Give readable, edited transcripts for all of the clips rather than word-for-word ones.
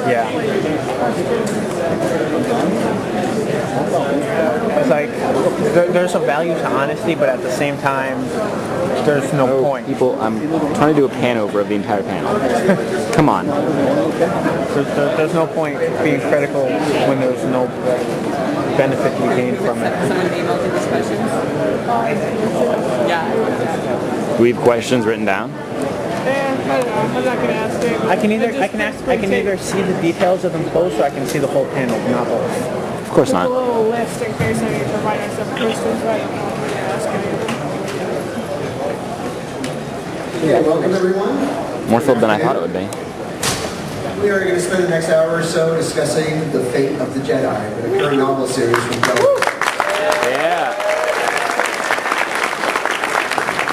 Yeah. It's like there's a value to honesty, but at the same time, there's no point. People, I'm trying to do a pan over of the entire panel. Come on. There's no point being critical when there's no benefit to be gained from it. Someone emailed you these questions? Yeah. Do we have questions written down? I'm not gonna ask it. I can either see the details of them close, or I can see the whole panel, not both. Of course not. A little list in case I need to provide myself questions, but I don't know if I'm gonna ask any. Yeah, welcome everyone. More filled than I thought it would be. We are going to spend the next hour or so discussing the fate of the Jedi, the current novel series from Shelley. Yeah.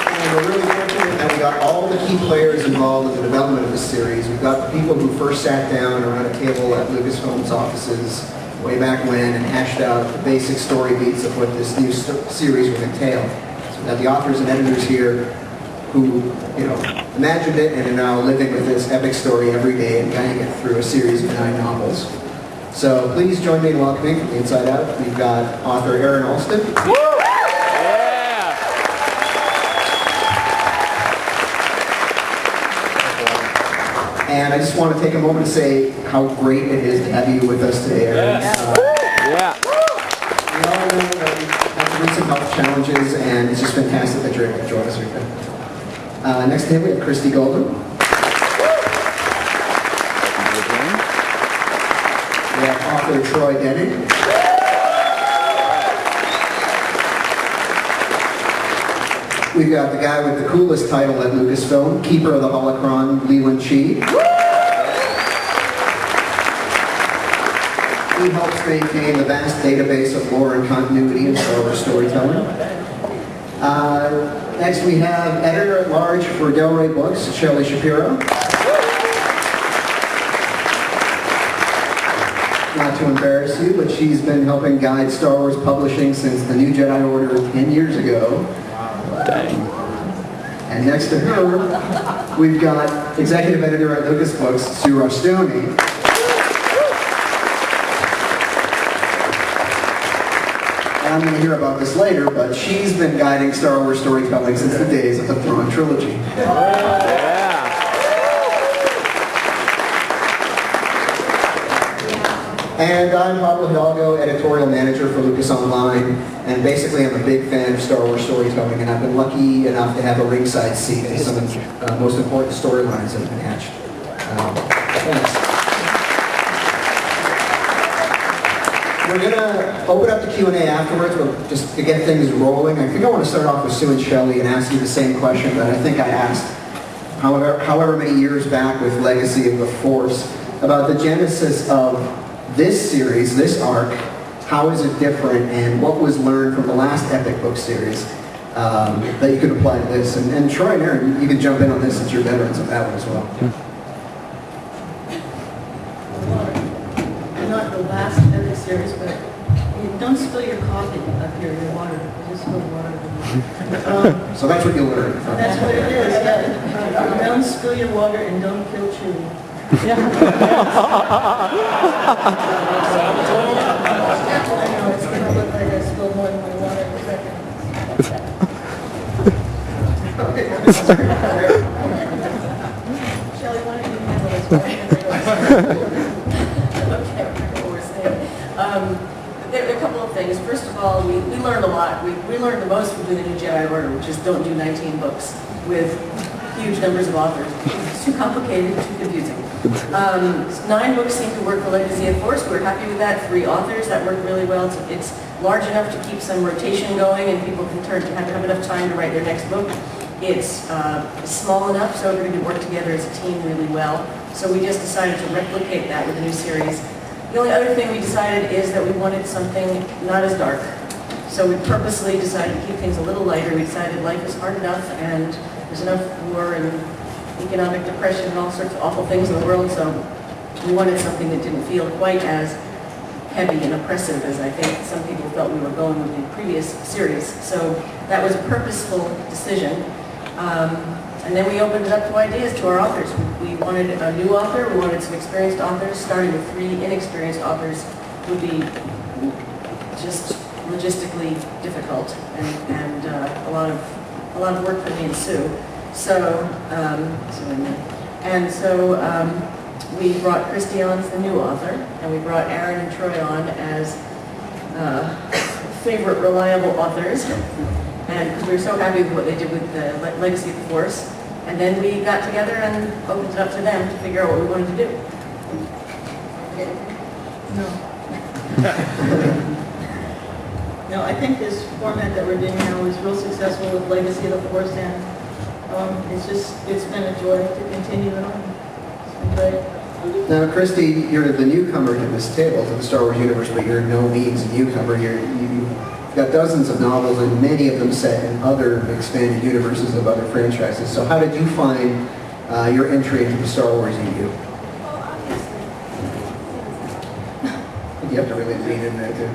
And we're really fortunate that we got all the key players involved in the development of this series. We've got the people who first sat down around a table at Lucasfilm's offices way back when and hashed out the basic story beats of what this new series would entail. So we've got the authors and editors here who, imagined it and are now living with this epic story every day and guiding it through a series of 9 novels. So please join me in welcoming from the inside out. We've got author Allston. Yeah. And I just want to take a moment to say how great it is to have you with us today, Aaron. Yeah. We all know that you've had some recent health challenges, and it's just fantastic that you're able to join us here today. Next to him, we have Christie Golden. We have author Troy Denning. We've got the guy with the coolest title at Lucasfilm, Keeper of the Holocron, Leland Chee. He helps maintain the vast database of lore and continuity in Star Wars storytelling. Next we have editor-at-large for Del Rey Books, Shelly Shapiro. Not to embarrass you, but she's been helping guide Star Wars publishing since the New Jedi Order 10 years ago. Dang. And next to her, we've got executive editor at Lucas Books, Sue Rostoni. I'm going to hear about this later, but she's been guiding Star Wars storytelling since the days of the Thrawn trilogy. Yeah. And I'm Pablo Hidalgo, editorial manager for Lucas Online, and basically I'm a big fan of Star Wars storytelling, and I've been lucky enough to have a ringside seat to some of the most important storylines that have been hatched. Thanks. We're going to open up the Q&A afterwards, but just to get things rolling. I think I want to start off with Sue and Shelley and ask you the same question that I think I asked however many years back with Legacy of the Force, about the genesis of this series, this arc. How is it different, and what was learned from the last epic book series that you could apply to this? And Troy and Aaron, you can jump in on this since you're veterans of that one as well. Not the last epic series, but don't spill your coffee up here, your water. Just spill water. So that's what you'll learn. That's what it is, yeah. Don't spill your water and don't kill Chewie. Yeah. I know, it's going to look like I spilled more than my water in a second. Shelly, why don't you handle this one? There are a couple of things. First of all, we learned a lot. We learned the most from doing the New Jedi Order, which is don't do 19 books with huge numbers of authors. It's too complicated, too confusing. 9 books seem to work for Legacy of Force. We're happy with that. 3 authors, that worked really well. It's large enough to keep some rotation going, and people can have enough time to write their next book. It's small enough so everybody can work together as a team really well. So we just decided to replicate that with a new series. The only other thing we decided is that we wanted something not as dark. So we purposely decided to keep things a little lighter. We decided life is hard enough, and there's enough war and economic depression and all sorts of awful things in the world, so we wanted something that didn't feel quite as heavy and oppressive as I think some people felt we were going with the previous series. So that was a purposeful decision. And then we opened it up to ideas to our authors. We wanted a new author, we wanted some experienced authors. Starting with 3 inexperienced authors would be just logistically difficult and a lot of work for me and Sue. So, we brought Christie on as the new author, and we brought Aaron and Troy on as favorite reliable authors. And because we were so happy with what they did with the Legacy of the Force. And then we got together and opened it up to them to figure out what we wanted to do. No, I think this format that we're doing now is real successful with Legacy of the Force, and it's been a joy to continue it on. It's been great. Now, Christie, you're the newcomer to this table, to the Star Wars universe, but you're no means a newcomer. You've got dozens of novels, and many of them set in other expanded universes of other franchises. So how did you find your entry into the Star Wars EU? Well, obviously. You have to really lean in there, too.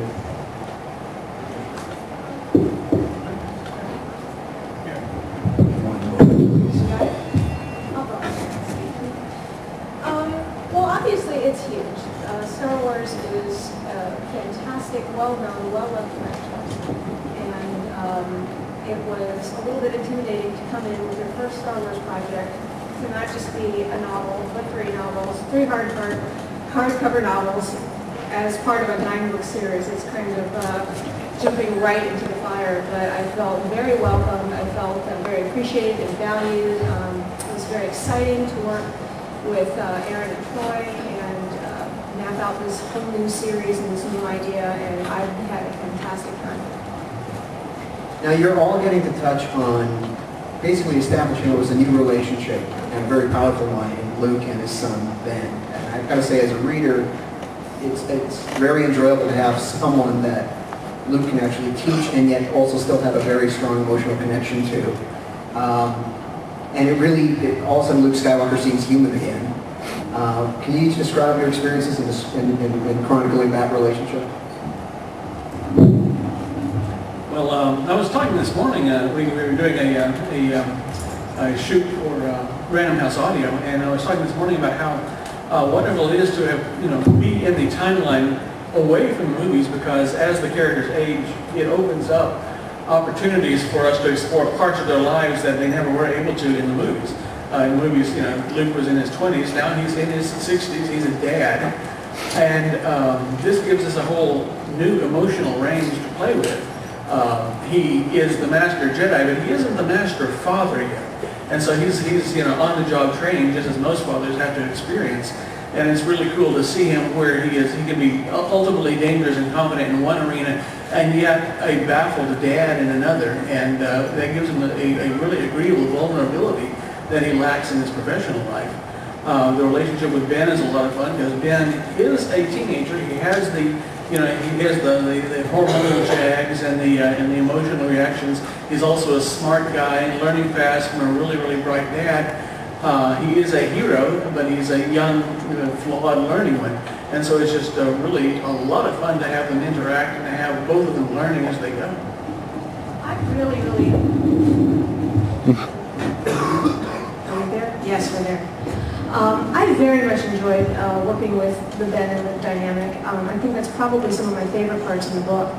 Well, obviously it's huge. Star Wars is a fantastic, well-known, well-loved franchise. And it was a little bit intimidating to come in with your first Star Wars project to not just be a novel, but 3 novels, 3 hardcover novels as part of a 9-book series. It's kind of jumping right into the fire, but I felt very welcome. I felt very appreciated and valued. It was very exciting to work with Aaron and Troy and map out this whole new series and this new idea, and I've had a fantastic time. Now, you're all getting to touch on basically establishing what was a new relationship, and a very powerful one, in Luke and his son, Ben. And I've got to say, as a reader, it's very enjoyable to have someone that Luke can actually teach and yet also still have a very strong emotional connection to. And all of a sudden Luke Skywalker seems human again. Can you each describe your experiences in chronicling that relationship? Well, I was talking this morning, we were doing a shoot for Random House Audio, and I was talking this morning about how wonderful it is to have, be in the timeline away from movies, because as the characters age, it opens up opportunities for us to explore parts of their lives that they never were able to in the movies. In movies, Luke was in his 20s, now he's in his 60s, he's a dad. And this gives us a whole new emotional range to play with. He is the master Jedi, but he isn't the master father yet. And so he's on-the-job training, just as most fathers have to experience. And it's really cool to see him where he is. He can be ultimately dangerous and confident in one arena, and yet a baffled dad in another. And that gives him a really agreeable vulnerability that he lacks in his professional life. The relationship with Ben is a lot of fun, because Ben is a teenager. He has the hormonal jags and the emotional reactions. He's also a smart guy, learning fast from a really, really bright dad. He is a hero, but he's a young, flawed learning one. And so it's just really a lot of fun to have them interact and to have both of them learning as they go. I really, are we there? Yes, we're there. I very much enjoyed working with the Ben and Luke dynamic. I think that's probably some of my favorite parts in the book.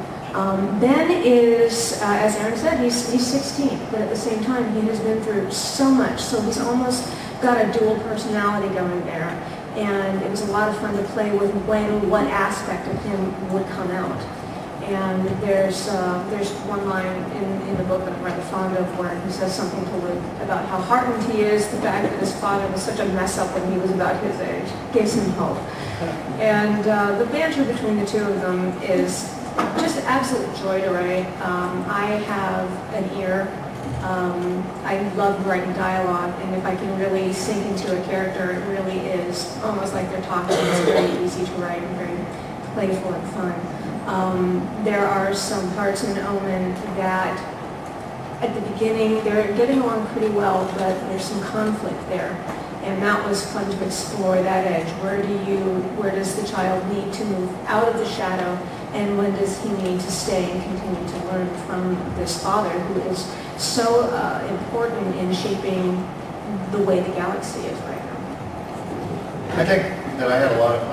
Ben is, as Aaron said, he's 16, but at the same time he has been through so much, so he's almost got a dual personality going there. And it was a lot of fun to play with what aspect of him would come out. And there's one line in the book that I'm rather fond of where he says something to Luke about how heartened he is, the fact that his father was such a mess up when he was about his age, gives him hope. And the banter between the two of them is just absolute joy to write. I have an ear. I love writing dialogue, and if I can really sink into a character, it really is almost like they're talking. It's very easy to write and very playful and fun. There are some parts in Omen that at the beginning they're getting along pretty well, but there's some conflict there. And that was fun to explore that edge. Where does the child need to move out of the shadow, and when does he need to stay and continue to learn from this father who is so important in shaping the way the galaxy is right now. I think that I had a lot of fun